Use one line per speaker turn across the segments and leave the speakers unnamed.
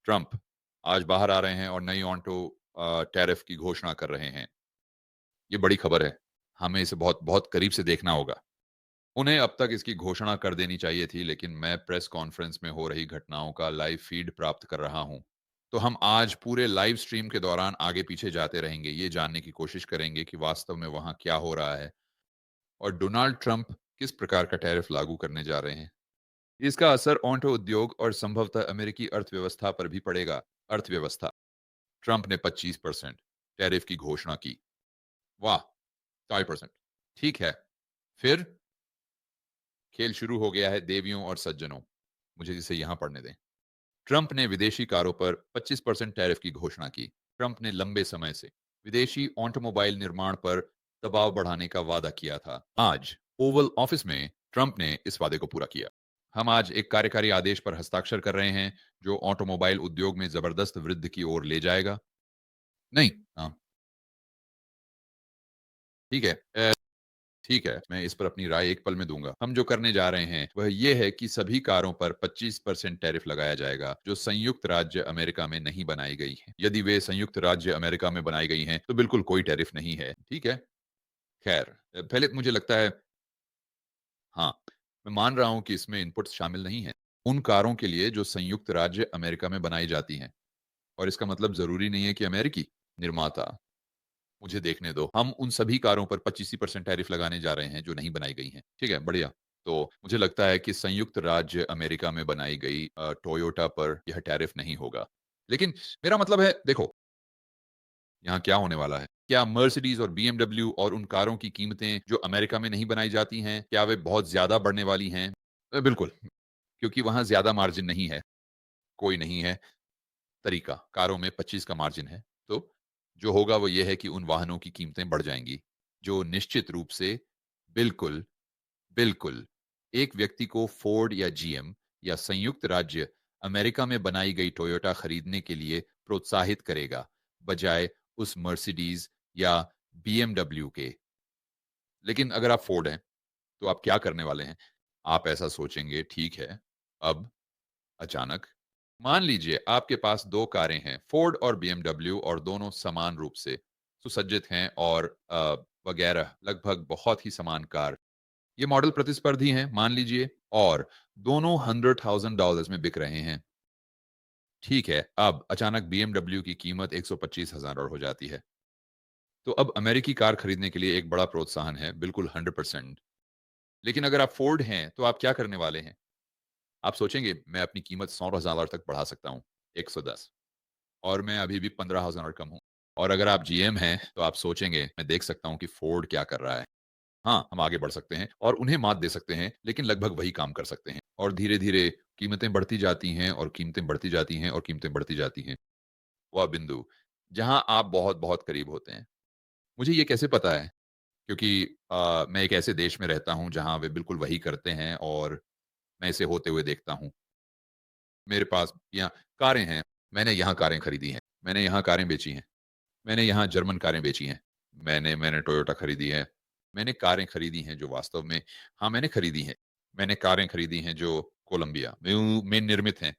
Trump आज बाहर आ रहे हैं और नई ऑटो टैरिफ की घोषणा कर रहे हैं। ये बड़ी खबर है। हमें इसे बहुत बहुत करीब से देखना होगा। उन्हें अब तक इसकी घोषणा कर देनी चाहिए थी, लेकिन मैं प्रेस कॉन्फ्रेंस में हो रही घटनाओं का लाइव फीड प्राप्त कर रहा हूं। तो हम आज पूरे लाइव स्ट्रीम के दौरान आगे पीछे जाते रहेंगे, ये जानने की कोशिश करेंगे कि वास्तव में वहां क्या हो रहा है और डोनाल्ड ट्रंप किस प्रकार का टैरिफ लागू करने जा रहे हैं। इसका असर ऑटो उद्योग और संभवतः अमेरिकी अर्थव्यवस्था पर भी पड़ेगा। अर्थव्यवस्था, ट्रंप ने 25% टैरिफ की घोषणा की। वाह, 4%। ठीक है, फिर खेल शुरू हो गया है देवियों और सज्जनों। मुझे इसे यहां पढ़ने दें। ट्रंप ने विदेशी कारों पर 25% टैरिफ की घोषणा की। ट्रंप ने लंबे समय से विदेशी ऑटोमोबाइल निर्माण पर दबाव बढ़ाने का वादा किया था। आज ओवल ऑफिस में ट्रंप ने इस वादे को पूरा किया। हम आज एक कार्यकारी आदेश पर हस्ताक्षर कर रहे हैं जो ऑटोमोबाइल उद्योग में जबरदस्त वृद्धि की ओर ले जाएगा। नहीं, हाँ, ठीक है। ठीक है, मैं इस पर अपनी राय एक पल में दूंगा। हम जो करने जा रहे हैं वह यह है कि सभी कारों पर 25% टैरिफ लगाया जाएगा जो संयुक्त राज्य अमेरिका में नहीं बनाई गई हैं। यदि वे संयुक्त राज्य अमेरिका में बनाई गई हैं तो बिल्कुल कोई टैरिफ नहीं है। ठीक है। खैर, पहले मुझे लगता है, हाँ, मैं मान रहा हूं कि इसमें इनपुट शामिल नहीं है उन कारों के लिए जो संयुक्त राज्य अमेरिका में बनाई जाती हैं। और इसका मतलब जरूरी नहीं है कि अमेरिकी निर्माता। मुझे देखने दो, हम उन सभी कारों पर 25% टैरिफ लगाने जा रहे हैं जो नहीं बनाई गई हैं। ठीक है, बढ़िया। तो मुझे लगता है कि संयुक्त राज्य अमेरिका में बनाई गई टोयोटा पर यह टैरिफ नहीं होगा। लेकिन मेरा मतलब है, देखो, यहाँ क्या होने वाला है। क्या मर्सिडीज और बीएमडब्ल्यू और उन कारों की कीमतें जो अमेरिका में नहीं बनाई जाती हैं, क्या वे बहुत ज्यादा बढ़ने वाली हैं? बिल्कुल, क्योंकि वहां ज्यादा मार्जिन नहीं है। कोई नहीं है तरीका। कारों में 25 का मार्जिन है। तो जो होगा वो ये है कि उन वाहनों की कीमतें बढ़ जाएंगी, जो निश्चित रूप से, बिल्कुल, बिल्कुल, एक व्यक्ति को फोर्ड या जीएम या संयुक्त राज्य अमेरिका में बनाई गई टोयोटा खरीदने के लिए प्रोत्साहित करेगा, बजाय उस मर्सिडीज या बीएमडब्ल्यू के। लेकिन अगर आप फोर्ड हैं, तो आप क्या करने वाले हैं? आप ऐसा सोचेंगे, ठीक है, अब अचानक मान लीजिए आपके पास दो कारें हैं, फोर्ड और बीएमडब्ल्यू, और दोनों समान रूप से सुसज्जित हैं और वगैरह, लगभग बहुत ही समान कार। ये मॉडल प्रतिस्पर्धी हैं मान लीजिए, और दोनों $100,000 में बिक रहे हैं। ठीक है, अब अचानक बीएमडब्ल्यू की कीमत 125,000 और हो जाती है। तो अब अमेरिकी कार खरीदने के लिए एक बड़ा प्रोत्साहन है, बिल्कुल 100%। लेकिन अगर आप फोर्ड हैं तो आप क्या करने वाले हैं? आप सोचेंगे मैं अपनी कीमत $100,000 तक बढ़ा सकता हूँ, 110, और मैं अभी भी 15,000 और कम हूँ। और अगर आप जीएम हैं तो आप सोचेंगे मैं देख सकता हूँ कि फोर्ड क्या कर रहा है। हाँ, हम आगे बढ़ सकते हैं और उन्हें मात दे सकते हैं, लेकिन लगभग वही काम कर सकते हैं। और धीरे-धीरे कीमतें बढ़ती जाती हैं और कीमतें बढ़ती जाती हैं और कीमतें बढ़ती जाती हैं। वह बिंदु जहाँ आप बहुत-बहुत करीब होते हैं। मुझे ये कैसे पता है? क्योंकि मैं एक ऐसे देश में रहता हूँ जहाँ वे बिल्कुल वही करते हैं और मैं इसे होते हुए देखता हूँ। मेरे पास यहाँ कारें हैं, मैंने यहाँ कारें खरीदी हैं, मैंने यहाँ कारें बेची हैं, मैंने यहाँ जर्मन कारें बेची हैं, मैंने मैंने टोयोटा खरीदी है, मैंने कारें खरीदी हैं जो वास्तव में, हाँ, मैंने खरीदी हैं। मैंने कारें खरीदी हैं जो कोलंबिया में निर्मित हैं।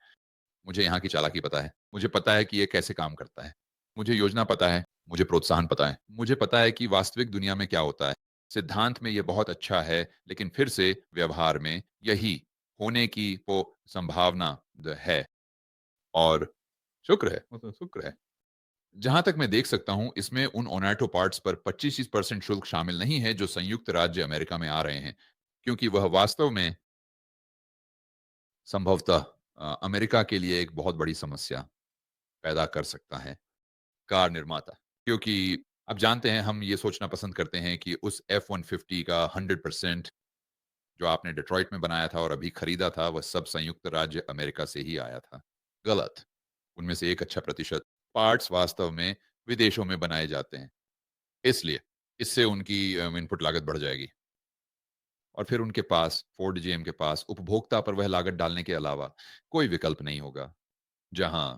मुझे यहाँ की चालाकी पता है, मुझे पता है कि ये कैसे काम करता है, मुझे योजना पता है, मुझे प्रोत्साहन पता है, मुझे पता है कि वास्तविक दुनिया में क्या होता है। सिद्धांत में ये बहुत अच्छा है, लेकिन फिर से व्यवहार में यही होने की वो संभावना है। और शुक्र है, वो तो शुक्र है। जहां तक मैं देख सकता हूं, इसमें उन ओनाटो पार्ट्स पर 25% शुल्क शामिल नहीं है जो संयुक्त राज्य अमेरिका में आ रहे हैं, क्योंकि वह वास्तव में संभवतः अमेरिका के लिए एक बहुत बड़ी समस्या पैदा कर सकता है, कार निर्माता। क्योंकि आप जानते हैं, हम ये सोचना पसंद करते हैं कि उस F-150 का 100% जो आपने डिट्रॉइट में बनाया था और अभी खरीदा था, वह सब संयुक्त राज्य अमेरिका से ही आया था। गलत। उनमें से एक अच्छा प्रतिशत पार्ट्स वास्तव में विदेशों में बनाए जाते हैं। इसलिए इससे उनकी इनपुट लागत बढ़ जाएगी और फिर उनके पास, फोर्ड जीएम के पास, उपभोक्ता पर वह लागत डालने के अलावा कोई विकल्प नहीं होगा। जहां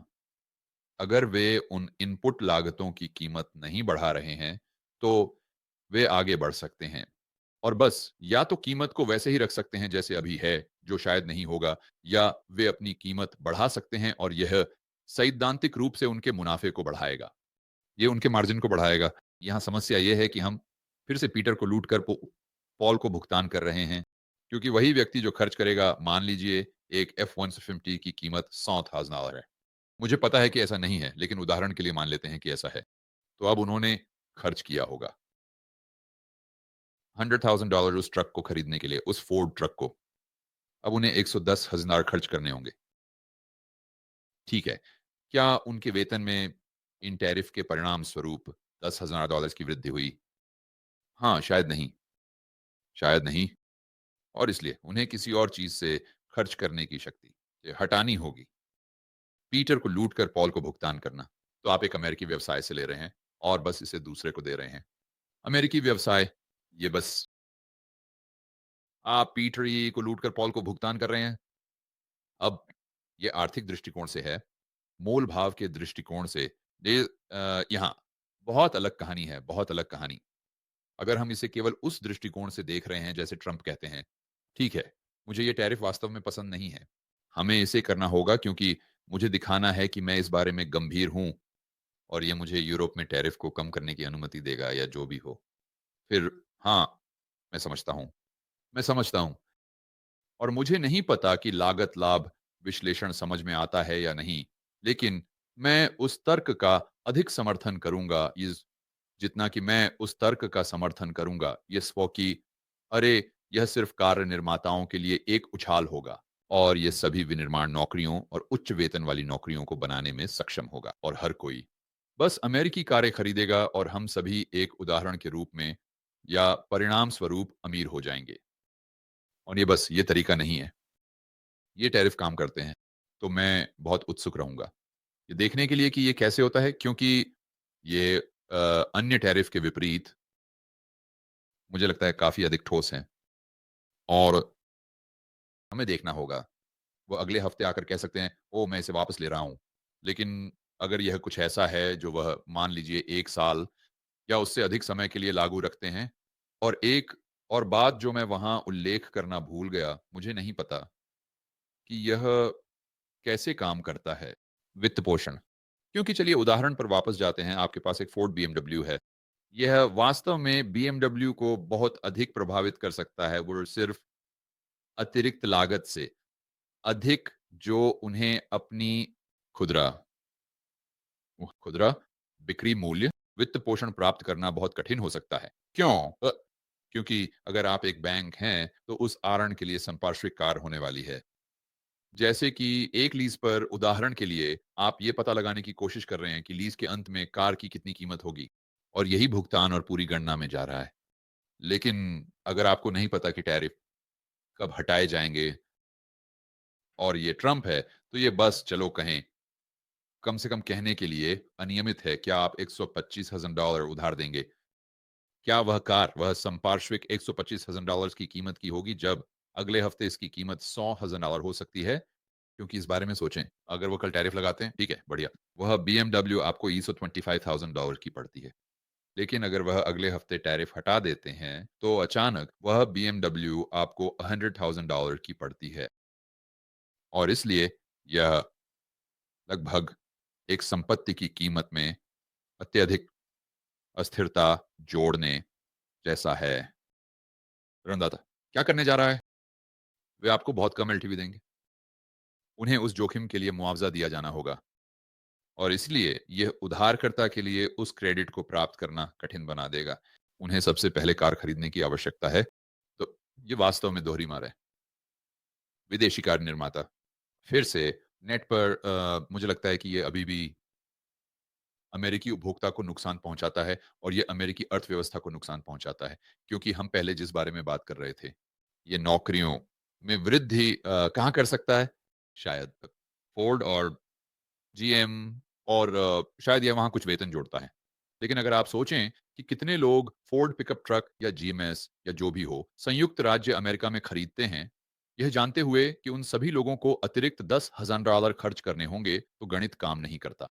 अगर वे उन इनपुट लागतों की कीमत नहीं बढ़ा रहे हैं, तो वे आगे बढ़ सकते हैं और बस या तो कीमत को वैसे ही रख सकते हैं जैसे अभी है, जो शायद नहीं होगा, या वे अपनी कीमत बढ़ा सकते हैं और यह सैद्धांतिक रूप से उनके मुनाफे को बढ़ाएगा। ये उनके मार्जिन को बढ़ाएगा। यहाँ समस्या ये है कि हम फिर से पीटर को लूट कर पॉल को भुगतान कर रहे हैं, क्योंकि वही व्यक्ति जो खर्च करेगा, मान लीजिए एक F-150 की कीमत $100,000 है। मुझे पता है कि ऐसा नहीं है, लेकिन उदाहरण के लिए मान लेते हैं कि ऐसा है। तो अब उन्होंने खर्च किया होगा $100,000 उस ट्रक को खरीदने के लिए, उस फोर्ड ट्रक को। अब उन्हें $110,000 खर्च करने होंगे। ठीक है। क्या उनके वेतन में इन टैरिफ के परिणाम स्वरूप $10,000 की वृद्धि हुई? हाँ, शायद नहीं, शायद नहीं। और इसलिए उन्हें किसी और चीज़ से खर्च करने की शक्ति ये हटानी होगी। पीटर को लूट कर पॉल को भुगतान करना। तो आप एक अमेरिकी व्यवसाय से ले रहे हैं और बस इसे दूसरे को दे रहे हैं। अमेरिकी व्यवसाय, ये बस आप पीटर ही को लूट कर पॉल को भुगतान कर रहे हैं। अब ये आर्थिक दृष्टिकोण से है, मोल भाव के दृष्टिकोण से यहाँ बहुत अलग कहानी है, बहुत अलग कहानी। अगर हम इसे केवल उस दृष्टिकोण से देख रहे हैं जैसे ट्रंप कहते हैं, ठीक है, मुझे ये टैरिफ वास्तव में पसंद नहीं है। हमें इसे करना होगा क्योंकि मुझे दिखाना है कि मैं इस बारे में गंभीर हूँ और ये मुझे यूरोप में टैरिफ को कम करने की अनुमति देगा या जो भी हो। फिर हाँ, मैं समझता हूँ, मैं समझता हूँ। और मुझे नहीं पता कि लागत लाभ विश्लेषण समझ में आता है या नहीं, लेकिन मैं उस तर्क का अधिक समर्थन करूंगा, जितना कि मैं उस तर्क का समर्थन करूंगा ये स्व कि अरे, यह सिर्फ कार निर्माताओं के लिए एक उछाल होगा और ये सभी विनिर्माण नौकरियों और उच्च वेतन वाली नौकरियों को बनाने में सक्षम होगा और हर कोई बस अमेरिकी कारें खरीदेगा और हम सभी एक उदाहरण के रूप में या परिणाम स्वरूप अमीर हो जाएंगे। और ये बस ये तरीका नहीं है, ये टैरिफ काम करते हैं। तो मैं बहुत उत्सुक रहूंगा ये देखने के लिए कि ये कैसे होता है, क्योंकि ये अन्य टैरिफ के विपरीत मुझे लगता है काफी अधिक ठोस है और हमें देखना होगा। वो अगले हफ्ते आकर कह सकते हैं, "ओह! मैं इसे वापस ले रहा हूँ।" लेकिन अगर यह कुछ ऐसा है जो वह मान लीजिए 1 साल या उससे अधिक समय के लिए लागू रखते हैं और एक और बात जो मैं वहाँ उल्लेख करना भूल गया, मुझे नहीं पता कि यह कैसे काम करता है, वित्त पोषण। क्योंकि चलिए उदाहरण पर वापस जाते हैं, आपके पास एक फोर्ड बीएमडब्ल्यू है। यह वास्तव में बीएमडब्ल्यू को बहुत अधिक प्रभावित कर सकता है, वो सिर्फ अतिरिक्त लागत से। अधिक जो उन्हें अपनी खुदरा खुदरा बिक्री मूल्य वित्त पोषण प्राप्त करना बहुत कठिन हो सकता है। क्यों? क्योंकि अगर आप एक बैंक हैं, तो उस आरण के लिए संपार्श्विक कार होने वाली है। जैसे कि एक लीज़ पर उदाहरण के लिए आप ये पता लगाने की कोशिश कर रहे हैं कि लीज़ के अंत में कार की कितनी कीमत होगी और यही भुगतान और पूरी गणना में जा रहा है। लेकिन अगर आपको नहीं पता कि टैरिफ कब हटाए जाएँगे और ये ट्रम्प है, तो ये बस चलो कहें, कम से कम कहने के लिए अनियमित है। क्या आप $125,000 उधार देंगे? क्या वह कार, वह संपार्श्विक $125,000 की कीमत की होगी जब अगले हफ्ते इसकी कीमत $100,000 हो सकती है? क्योंकि इस बारे में सोचें, अगर वो कल टैरिफ लगाते हैं, ठीक है, बढ़िया। वह बीएमडब्ल्यू आपको $125,000 की पड़ती है। लेकिन अगर वह अगले हफ्ते टैरिफ हटा देते हैं, तो अचानक वह बीएमडब्ल्यू आपको $100,000 की पड़ती है और इसलिए यह लगभग एक संपत्ति की कीमत में अत्यधिक अस्थिरता जोड़ने जैसा है। ऋणदाता क्या करने जा रहा है? वे आपको बहुत कम एलटीवी देंगे। उन्हें उस जोखिम के लिए मुआवजा दिया जाना होगा और इसलिए यह उधारकर्ता के लिए उस क्रेडिट को प्राप्त करना कठिन बना देगा। उन्हें सबसे पहले कार खरीदने की आवश्यकता है। तो ये वास्तव में दोहरी मार है। विदेशी कार निर्माता फिर से नेट पर मुझे लगता है कि ये अभी भी अमेरिकी उपभोक्ता को नुकसान पहुंचाता है और ये अमेरिकी अर्थव्यवस्था को नुकसान पहुंचाता है, क्योंकि हम पहले जिस बारे में बात कर रहे थे, ये नौकरियों में वृद्धि कहाँ कर सकता है? शायद फोर्ड और जीएम और शायद ये वहाँ कुछ वेतन जोड़ता है। लेकिन अगर आप सोचें कि कितने लोग फोर्ड पिकअप ट्रक या जीएमएस या जो भी हो, संयुक्त राज्य अमेरिका में खरीदते हैं, यह जानते हुए कि उन सभी लोगों को अतिरिक्त $10,000 खर्च करने होंगे, तो गणित काम नहीं करता।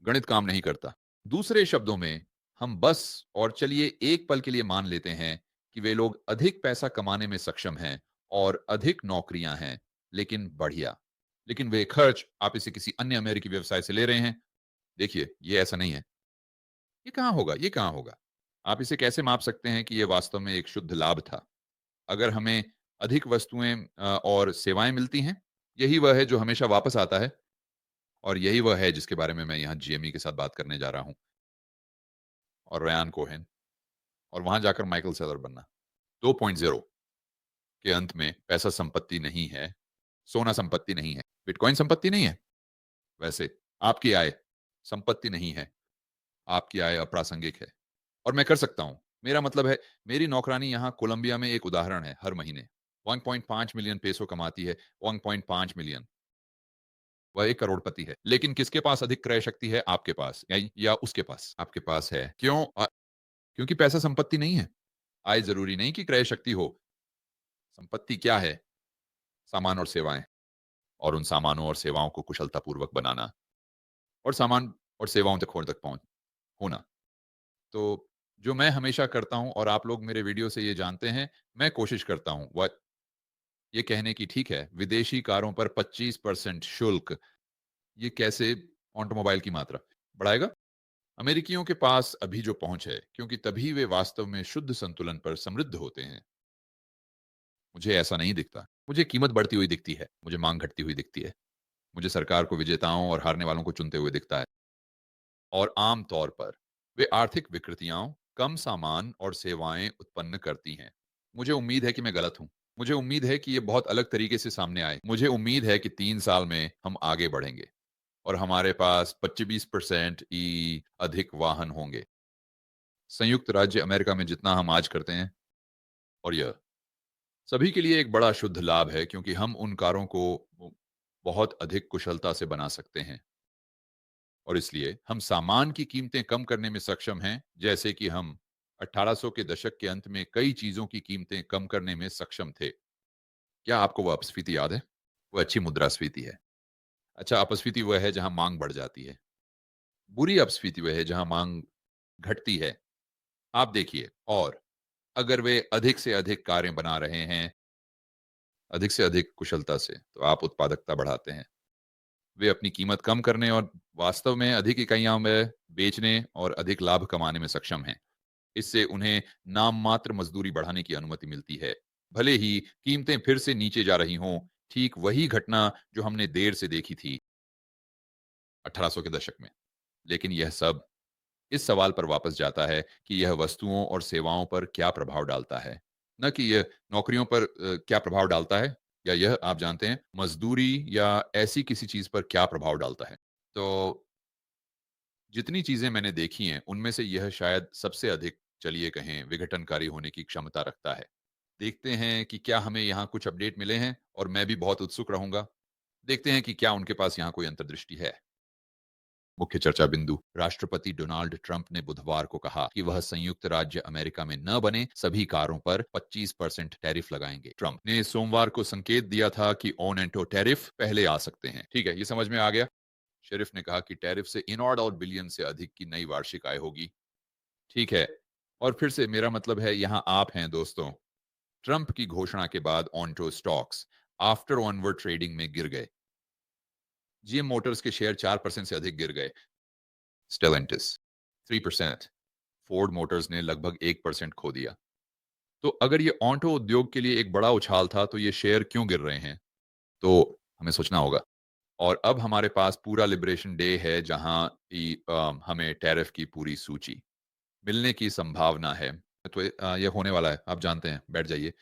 गणित काम नहीं करता। दूसरे शब्दों में, हम बस और चलिए एक पल के लिए मान लेते हैं कि वे लोग अधिक पैसा कमाने में सक्षम हैं और अधिक नौकरियां हैं, लेकिन बढ़िया। लेकिन वे खर्च आप इसे किसी अन्य अमेरिकी व्यवसाय से ले रहे हैं। देखिए, ये ऐसा नहीं है। ये कहाँ होगा? ये कहाँ होगा? आप इसे कैसे माप सकते हैं कि ये वास्तव में एक शुद्ध लाभ था? अगर हमें अधिक वस्तुएँ और सेवाएँ मिलती हैं, यही वह है जो हमेशा वापस आता है और यही वह है जिसके बारे में मैं यहाँ जीएमई के साथ बात करने जा रहा हूँ और रयान कोहेन और वहाँ जाकर माइकल सेलर बनना। 2.0 के अंत में पैसा संपत्ति नहीं है, सोना संपत्ति नहीं है, बिटकॉइन संपत्ति नहीं है। वैसे आपकी आय संपत्ति नहीं है, आपकी आय अप्रासंगिक है और मैं कर सकता हूँ। मेरा मतलब है, मेरी नौकरानी यहाँ कोलंबिया में एक उदाहरण है हर महीने। 1.5 मिलियन पेसो कमाती है, 1.5 मिलियन। वह एक करोड़पति है। लेकिन किसके पास अधिक क्रय शक्ति है? आपके पास या उसके पास? आपके पास है। क्यों? क्योंकि पैसा संपत्ति नहीं है। आय ज़रूरी नहीं कि क्रय शक्ति हो। संपत्ति क्या है? सामान और सेवाएँ और उन सामानों और सेवाओं को कुशलतापूर्वक बनाना और सामान और सेवाओं तक पहुँच होना। तो जो मैं हमेशा करता हूँ और आप लोग मेरे वीडियो से ये जानते हैं, मैं कोशिश करता हूँ ये कहने की ठीक है, विदेशी कारों पर 25% शुल्क, ये कैसे ऑटोमोबाइल की मात्रा बढ़ाएगा? अमेरिकियों के पास अभी जो पहुंच है, क्योंकि तभी वे वास्तव में शुद्ध संतुलन पर समृद्ध होते हैं। मुझे ऐसा नहीं दिखता। मुझे कीमत बढ़ती हुई दिखती है, मुझे मांग घटती हुई दिखती है, मुझे सरकार को विजेताओं और हारने वालों को चुनते हुए दिखता है और आम तौर पर वे आर्थिक विकृतियां कम सामान और सेवाएं उत्पन्न करती हैं। मुझे उम्मीद है कि मैं गलत हूं। मुझे उम्मीद है कि ये बहुत अलग तरीके से सामने आए। मुझे उम्मीद है कि 3 साल में हम आगे बढ़ेंगे और हमारे पास 25% ई अधिक वाहन होंगे संयुक्त राज्य अमेरिका में जितना हम आज करते हैं। और यह सभी के लिए एक बड़ा शुद्ध लाभ है क्योंकि हम उन कारों को बहुत अधिक कुशलता से बना सकते हैं और इसलिए हम सामान की कीमतें कम करने में सक्षम हैं, जैसे कि हम 1800 के दशक के अंत में कई चीजों की कीमतें कम करने में सक्षम थे। क्या आपको वह अपस्फीति याद है? वो अच्छी मुद्रास्फीति है। अच्छा, अपस्फीति वह है जहां मांग बढ़ जाती है। बुरी अपस्फीति वह है जहां मांग घटती है। आप देखिए, और अगर वे अधिक से अधिक कारें बना रहे हैं, अधिक से अधिक कुशलता से, तो आप उत्पादकता बढ़ाते हैं। वे अपनी कीमत कम करने और वास्तव में अधिक इकाइयां में बेचने और अधिक लाभ कमाने में सक्षम हैं। इससे उन्हें नाम मात्र मजदूरी बढ़ाने की अनुमति मिलती है। भले ही कीमतें फिर से नीचे जा रही हों, ठीक वही घटना जो हमने देर से देखी थी 1800 के दशक में। लेकिन यह सब इस सवाल पर वापस जाता है कि यह वस्तुओं और सेवाओं पर क्या प्रभाव डालता है, न कि यह नौकरियों पर क्या प्रभाव डालता है, या यह आप जानते हैं मजदूरी या ऐसी किसी चीज पर क्या प्रभाव डालता है। तो जितनी चीजें मैंने देखी हैं उनमें से यह शायद सबसे अधिक, चलिए कहें, विघटनकारी होने की क्षमता रखता है। देखते हैं कि क्या हमें यहाँ कुछ अपडेट मिले हैं और मैं भी बहुत उत्सुक रहूंगा। देखते हैं कि क्या उनके पास यहाँ कोई अंतर्दृष्टि है। मुख्य चर्चा बिंदु। राष्ट्रपति डोनाल्ड ट्रंप ने बुधवार को कहा कि वह संयुक्त राज्य अमेरिका में न बने सभी कारों पर 25% टैरिफ लगाएंगे। ट्रंप ने सोमवार को संकेत दिया था कि ऑन एंटो टैरिफ पहले आ सकते हैं। ठीक है, ये समझ में आ गया। शेरिफ ने कहा कि टैरिफ से इनॉर्ड और बिलियन से अधिक की नई वार्षिक आय होगी। ठीक है, और फिर से मेरा मतलब है, यहाँ आप हैं दोस्तों। ट्रंप की घोषणा के बाद onto stocks after onward trading में गिर गए। जीएम मोटर्स के शेयर 4% से अधिक गिर गए। स्टेलेंटिस 3%, फोर्ड मोटर्स ने लगभग 1% खो दिया। तो अगर ये ऑटो उद्योग के लिए एक बड़ा उछाल था, तो ये शेयर क्यों गिर रहे हैं? तो हमें सोचना होगा। और अब हमारे पास पूरा लिबरेशन डे है जहां हमें टैरिफ की पूरी सूची मिलने की संभावना है। तो ये होने वाला है, आप जानते हैं। बैठ जाइए,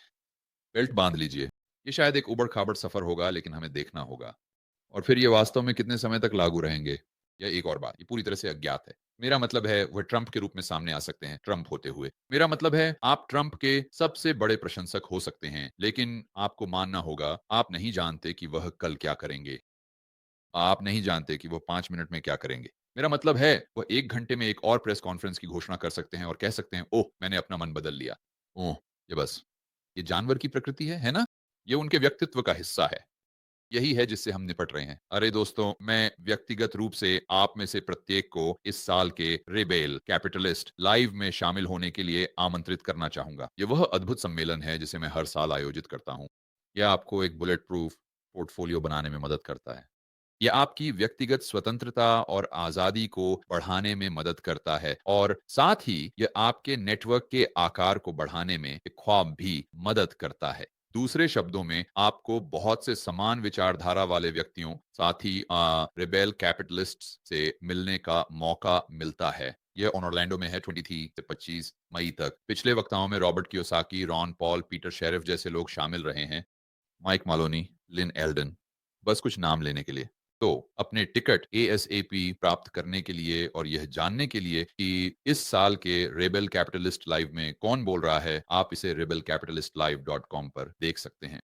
बेल्ट बांध लीजिए। ये शायद एक उबड़ खाबड़ सफर होगा, लेकिन हमें देखना होगा। और फिर ये वास्तव में कितने समय तक लागू रहेंगे, यह एक और बात, ये पूरी तरह से अज्ञात है। मेरा मतलब है, वह ट्रंप के रूप में सामने आ सकते हैं, ट्रंप होते हुए। मेरा मतलब है, आप ट्रंप के सबसे बड़े प्रशंसक हो सकते हैं, लेकिन आपको मानना होगा, आप नहीं जानते कि वह कल क्या करेंगे। आप नहीं जानते कि वो 5 मिनट में क्या करेंगे। मेरा मतलब है, वह 1 घंटे में एक और प्रेस कॉन्फ्रेंस की घोषणा कर सकते हैं और कह सकते हैं, ओह! मैंने अपना मन बदल लिया। ओह! ये बस, ये जानवर की प्रकृति है ना? ये उनके व्यक्तित्व का हिस्सा है। यही है जिससे हम निपट रहे हैं। अरे दोस्तों, मैं व्यक्तिगत रूप से आप में से प्रत्येक को इस साल के रिबेल कैपिटलिस्ट लाइव में शामिल होने के लिए आमंत्रित करना चाहूंगा। ये वह अद्भुत सम्मेलन है जिसे मैं हर साल आयोजित करता हूँ। यह आपको एक बुलेट प्रूफ पोर्टफोलियो बनाने में मदद करता है। ये आपकी व्यक्तिगत स्वतंत्रता और आजादी को बढ़ाने में मदद करता है और साथ ही ये आपके नेटवर्क के आकार को बढ़ाने में एक ख्वाब भी मदद करता है। दूसरे शब्दों में आपको बहुत से समान विचारधारा वाले व्यक्तियों, साथ ही रिबेल कैपिटलिस्ट से मिलने का मौका मिलता है। यह ऑर्लैंडो में है 23 से 25 मई तक। पिछले वक्ताओं में Robert Kiyosaki, Ron Paul, Peter sheriff जैसे लोग शामिल रहे हैं। माइक मालोनी, लिन एल्डन, बस कुछ नाम लेने के लिए। तो अपने टिकट एएसएपी प्राप्त करने के लिए और यह जानने के लिए कि इस साल के रेबेल कैपिटलिस्ट लाइव में कौन बोल रहा है, आप इसे rebelcapitalistlive.com पर देख सकते हैं।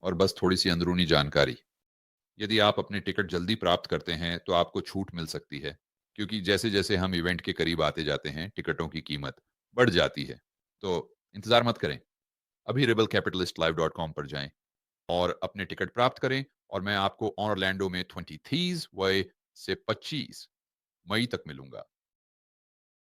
और बस थोड़ी-सी अंदरूनी जानकारी, यदि आप अपने टिकट जल्दी प्राप्त करते हैं, तो आपको छूट मिल सकती है, क्योंकि जैसे-जैसे हम इवेंट के करीब आते जाते हैं, टिकटों की कीमत बढ़ जाती है। तो इंतज़ार मत करें, अभी rebelcapitalistlive.com पर जाएँ और अपने टिकट प्राप्त करें और मैं आपको ऑरलैंडो में 23 मई से 25 मई तक मिलूंगा।